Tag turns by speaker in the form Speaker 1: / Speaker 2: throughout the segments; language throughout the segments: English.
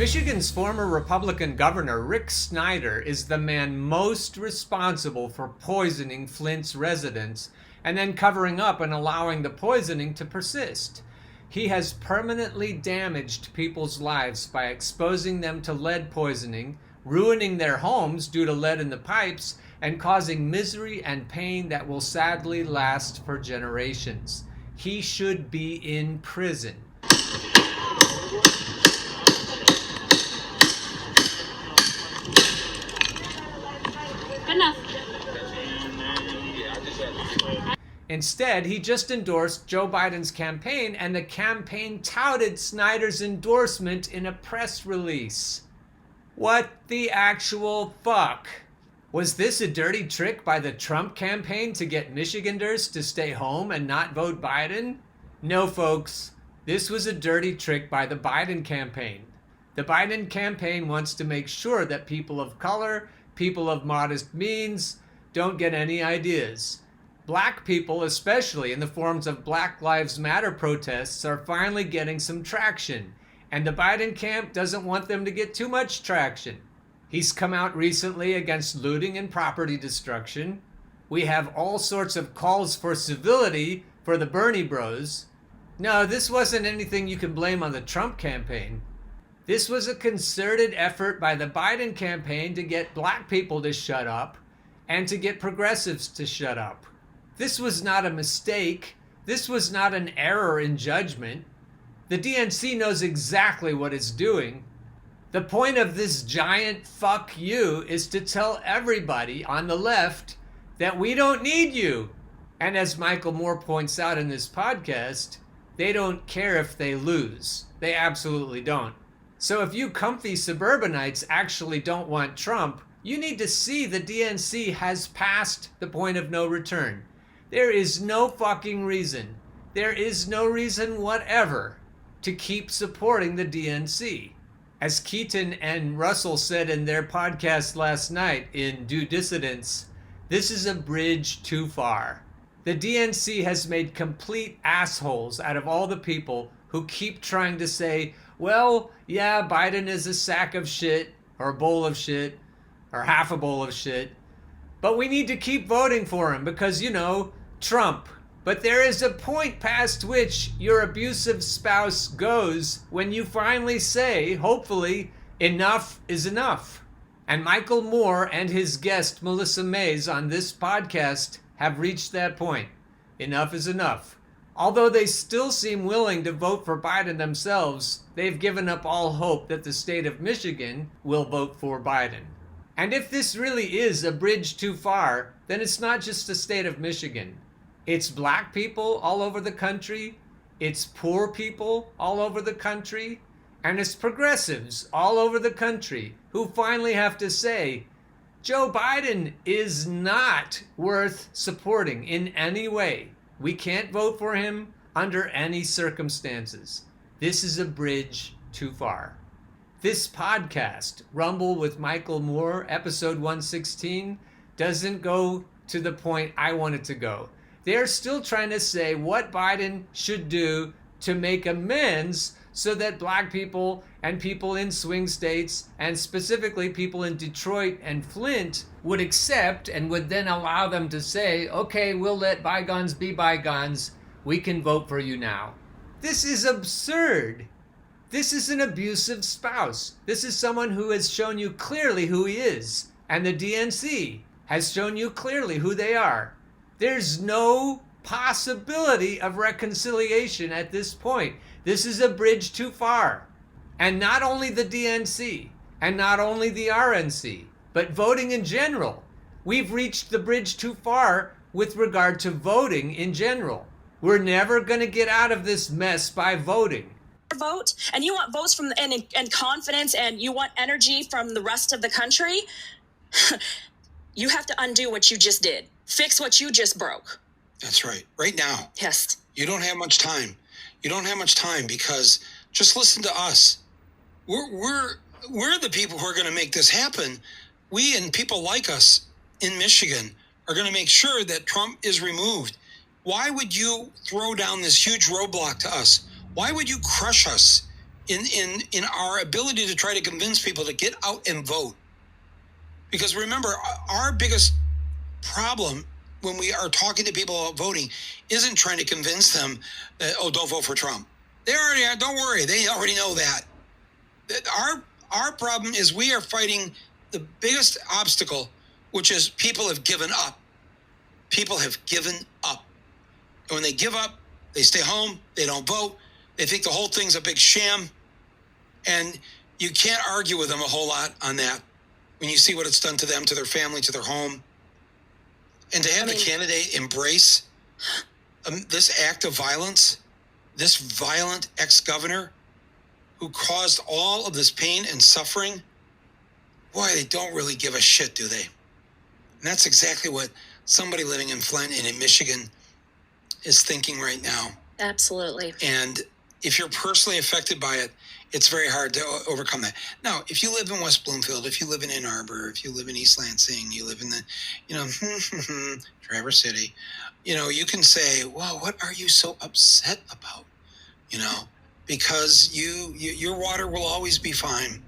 Speaker 1: Michigan's former Republican governor, Rick Snyder, is the man most responsible for poisoning Flint's residents and then covering up and allowing the poisoning to persist. He has permanently damaged people's lives by exposing them to lead poisoning, ruining their homes due to lead in the pipes, and causing misery and pain that will sadly last for generations. He should be in prison.
Speaker 2: Enough.
Speaker 1: Instead, he just endorsed Joe Biden's campaign, and the campaign touted Snyder's endorsement in a press release. What the actual fuck? Was this a dirty trick by the Trump campaign to get Michiganders to stay home and not vote Biden? No, folks. This was a dirty trick by the Biden campaign. The Biden campaign wants to make sure that people of color, people of modest means, don't get any ideas. Black people, especially in the forms of Black Lives Matter protests, are finally getting some traction, and the Biden camp doesn't want them to get too much traction. He's come out recently against looting and property destruction. We have all sorts of calls for civility for the Bernie bros. No, this wasn't anything you can blame on the Trump campaign. This was a concerted effort by the Biden campaign to get black people to shut up and to get progressives to shut up. This was not a mistake. This was not an error in judgment. The DNC knows exactly what it's doing. The point of this giant fuck you is to tell everybody on the left that we don't need you. And as Michael Moore points out in this podcast, they don't care if they lose. They absolutely don't. So if you comfy suburbanites actually don't want Trump, you need to see the DNC has passed the point of no return. There is no fucking reason. There is no reason whatever to keep supporting the DNC. As Keaton and Russell said in their podcast last night in Due Dissidence, this is a bridge too far. The DNC has made complete assholes out of all the people who keep trying to say, well, yeah, Biden is a sack of shit, or a bowl of shit, or half a bowl of shit, but we need to keep voting for him because, you know, Trump. But there is a point past which your abusive spouse goes when you finally say, hopefully, enough is enough. And Michael Moore and his guest Melissa Mays on this podcast have reached that point. Enough is enough. Although they still seem willing to vote for Biden themselves, they've given up all hope that the state of Michigan will vote for Biden. And if this really is a bridge too far, then it's not just the state of Michigan. It's black people all over the country, it's poor people all over the country, and it's progressives all over the country who finally have to say, Joe Biden is not worth supporting in any way. We can't vote for him under any circumstances. This is a bridge too far. This podcast, Rumble with Michael Moore, episode 116, doesn't go to the point I want it to go. They're still trying to say what Biden should do to make amends so that black people and people in swing states, and specifically people in Detroit and Flint, would accept and would then allow them to say, okay, we'll let bygones be bygones. We can vote for you now. This is absurd. This is an abusive spouse. This is someone who has shown you clearly who he is. And the DNC has shown you clearly who they are. There's no possibility of reconciliation at this point. This is a bridge too far. And not only the DNC, and not only the RNC, but voting in general. We've reached the bridge too far with regard to voting in general. We're never going to get out of this mess by voting.
Speaker 3: Vote, and you want votes from and confidence, and you want energy from the rest of the country, you have to undo what you just did. Fix what you just broke.
Speaker 4: That's right. Right now.
Speaker 3: Yes.
Speaker 4: You don't have much time. You don't have much time because just listen to us. We're the people who are going to make this happen. We and people like us in Michigan are going to make sure that Trump is removed. Why would you throw down this huge roadblock to us? Why would you crush us in our ability to try to convince people to get out and vote. Because remember, our biggest problem when we are talking to people about voting isn't trying to convince them that, oh, don't vote for Trump. They already are, don't worry, they already know that. Our problem is we are fighting the biggest obstacle, which is people have given up. People have given up. And when they give up, they stay home, they don't vote, they think the whole thing's a big sham. And you can't argue with them a whole lot on that when you see what it's done to them, to their family, to their home. And to have the candidate embrace this act of violence, this violent ex-governor who caused all of this pain and suffering, boy, they don't really give a shit, do they? And that's exactly what somebody living in Flint and in Michigan is thinking right now.
Speaker 3: Absolutely.
Speaker 4: And if you're personally affected by it, it's very hard to overcome that. Now, if you live in West Bloomfield, if you live in Ann Arbor, if you live in East Lansing, you live in the, Traverse City, you can say, well, what are you so upset about? Because your water will always be fine.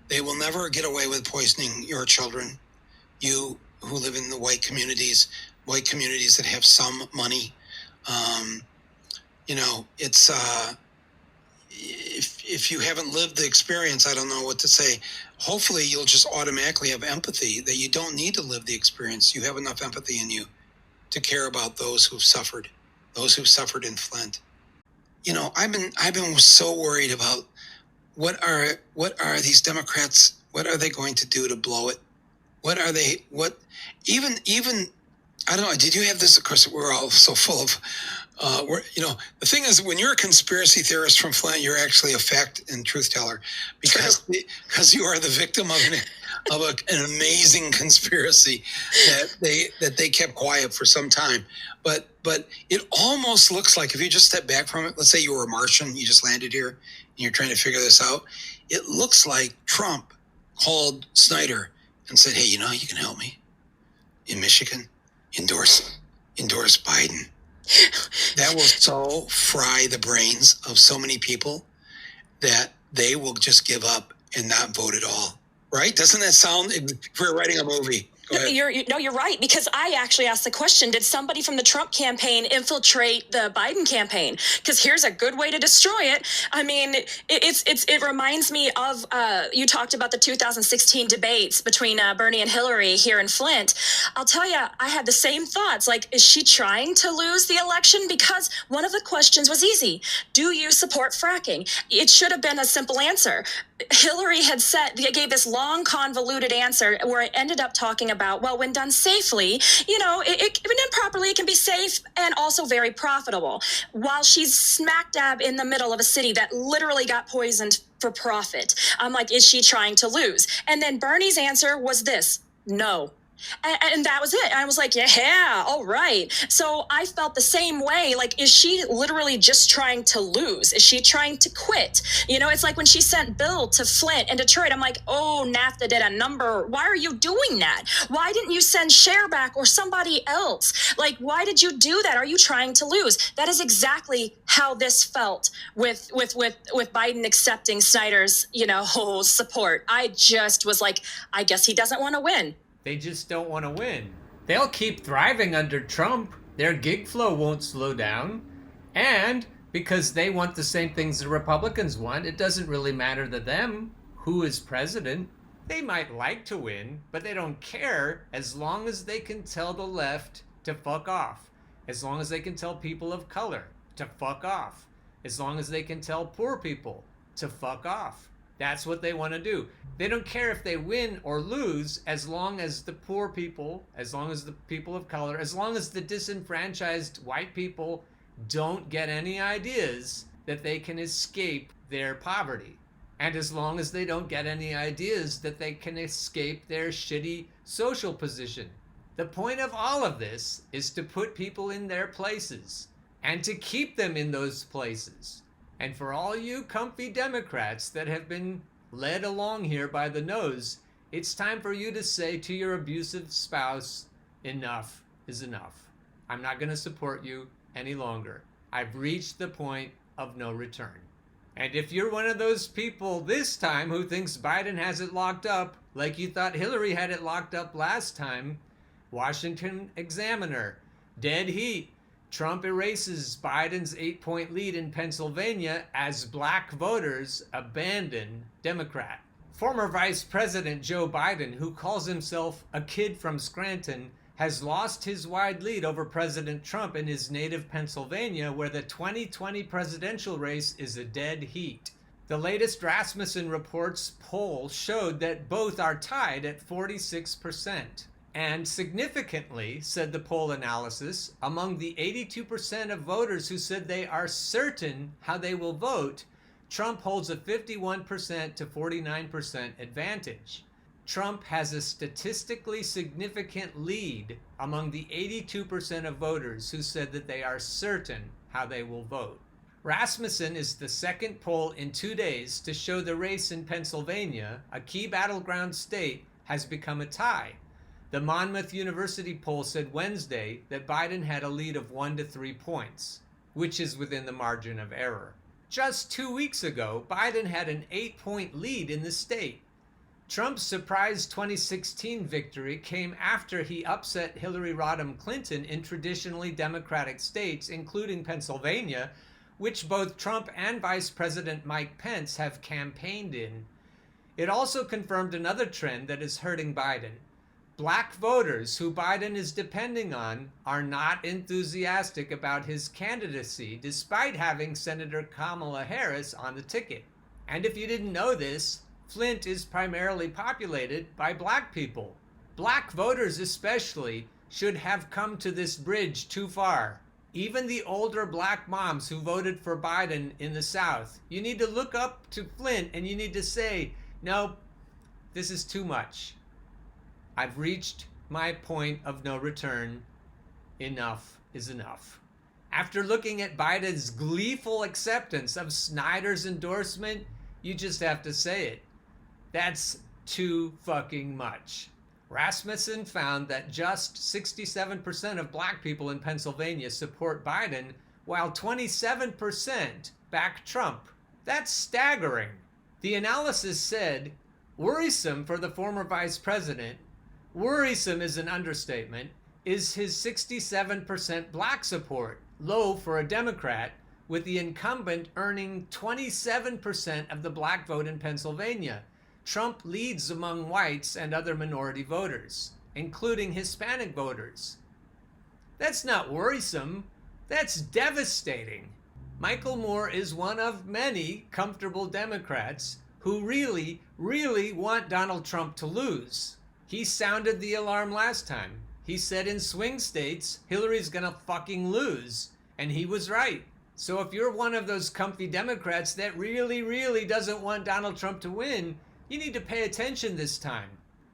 Speaker 4: They will never get away with poisoning your children. You who live in the white communities that have some money, it's if you haven't lived the experience, I don't know what to say. Hopefully you'll just automatically have empathy, that you don't need to live the experience. You have enough empathy in you to care about those who've suffered in Flint. I've been so worried about what are these Democrats, what are they going to do to blow it? Even I don't know, did you have this? Of course, we're all so full of the thing is, when you're a conspiracy theorist from Flint, you're actually a fact and truth teller, because you are the victim of an amazing conspiracy that they kept quiet for some time. But it almost looks like, if you just step back from it, let's say you were a Martian, you just landed here and you're trying to figure this out. It looks like Trump called Snyder and said, hey, you can help me in Michigan, endorse Biden. That will so fry the brains of so many people that they will just give up and not vote at all. Right? Doesn't that sound, if we're writing a movie?
Speaker 3: You're right, because I actually asked the question, did somebody from the Trump campaign infiltrate the Biden campaign? Because here's a good way to destroy it. I mean, it reminds me of, you talked about the 2016 debates between Bernie and Hillary here in Flint. I'll tell you, I had the same thoughts. Like, is she trying to lose the election? Because one of the questions was easy. Do you support fracking? It should have been a simple answer. Hillary gave this long, convoluted answer where it ended up talking about, well, when done safely, when done properly, it can be safe and also very profitable. While she's smack dab in the middle of a city that literally got poisoned for profit. I'm like, is she trying to lose? And then Bernie's answer was this: no. And that was it. I was like, yeah, all right. So I felt the same way. Like, is she literally just trying to lose? Is she trying to quit? It's like when she sent Bill to Flint and Detroit. I'm like, oh, NAFTA did a number. Why are you doing that? Why didn't you send Cher back or somebody else? Like, why did you do that? Are you trying to lose? That is exactly how this felt with Biden accepting Snyder's, support. I just was like, I guess he doesn't want to win.
Speaker 1: They just don't want to win. They'll keep thriving under Trump. Their gig flow won't slow down. And because they want the same things the Republicans want, it doesn't really matter to them who is president. They might like to win, but they don't care as long as they can tell the left to fuck off. As long as they can tell people of color to fuck off. As long as they can tell poor people to fuck off. That's what they want to do. They don't care if they win or lose, as long as the poor people, as long as the people of color, as long as the disenfranchised white people don't get any ideas that they can escape their poverty. And as long as they don't get any ideas that they can escape their shitty social position. The point of all of this is to put people in their places and to keep them in those places. And for all you comfy Democrats that have been led along here by the nose, it's time for you to say to your abusive spouse, enough is enough. I'm not going to support you any longer. I've reached the point of no return. And if you're one of those people this time who thinks Biden has it locked up, like you thought Hillary had it locked up last time, Washington Examiner, dead heat. Trump erases Biden's 8-point lead in Pennsylvania as black voters abandon Democrat. Former Vice President Joe Biden, who calls himself a kid from Scranton, has lost his wide lead over President Trump in his native Pennsylvania, where the 2020 presidential race is a dead heat. The latest Rasmussen Reports poll showed that both are tied at 46%. And significantly, said the poll analysis, among the 82% of voters who said they are certain how they will vote, Trump holds a 51% to 49% advantage. Trump has a statistically significant lead among the 82% of voters who said that they are certain how they will vote. Rasmussen is the second poll in 2 days to show the race in Pennsylvania, a key battleground state, has become a tie. The Monmouth University poll said Wednesday that Biden had a lead of 1 to 3 points, which is within the margin of error. Just 2 weeks ago, Biden had an 8-point lead in the state. Trump's surprise 2016 victory came after he upset Hillary Rodham Clinton in traditionally Democratic states, including Pennsylvania, which both Trump and Vice President Mike Pence have campaigned in. It also confirmed another trend that is hurting Biden. Black voters who Biden is depending on are not enthusiastic about his candidacy, despite having Senator Kamala Harris on the ticket. And if you didn't know this, Flint is primarily populated by black people. Black voters especially should have come to this bridge too far. Even the older black moms who voted for Biden in the South, you need to look up to Flint and you need to say, no, this is too much. I've reached my point of no return. Enough is enough. After looking at Biden's gleeful acceptance of Snyder's endorsement, you just have to say it. That's too fucking much. Rasmussen found that just 67% of black people in Pennsylvania support Biden, while 27% back Trump. That's staggering. The analysis said, worrisome for the former vice president, worrisome is an understatement, is his 67% black support, low for a Democrat, with the incumbent earning 27% of the black vote in Pennsylvania. Trump leads among whites and other minority voters, including Hispanic voters. That's not worrisome. That's devastating. Michael Moore is one of many comfortable Democrats who really, really want Donald Trump to lose. He sounded the alarm last time. He said in swing states, Hillary's gonna fucking lose. And he was right. So if you're one of those comfy Democrats that really, really doesn't want Donald Trump to win, you need to pay attention this time.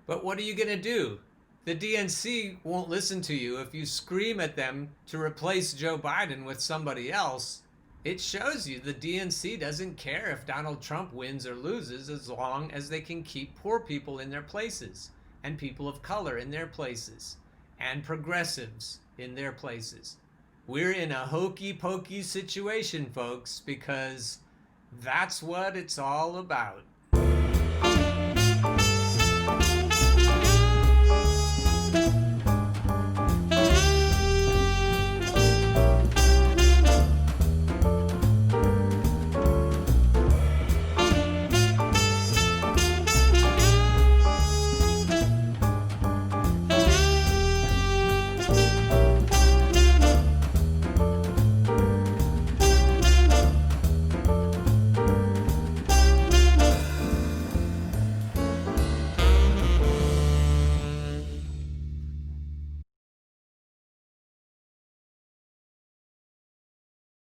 Speaker 1: But what are you gonna do? The DNC won't listen to you if you scream at them to replace Joe Biden with somebody else. It shows you the DNC doesn't care if Donald Trump wins or loses as long as they can keep poor people in their places, and people of color in their places, and progressives in their places. We're in a hokey pokey situation, folks, because that's what it's all about.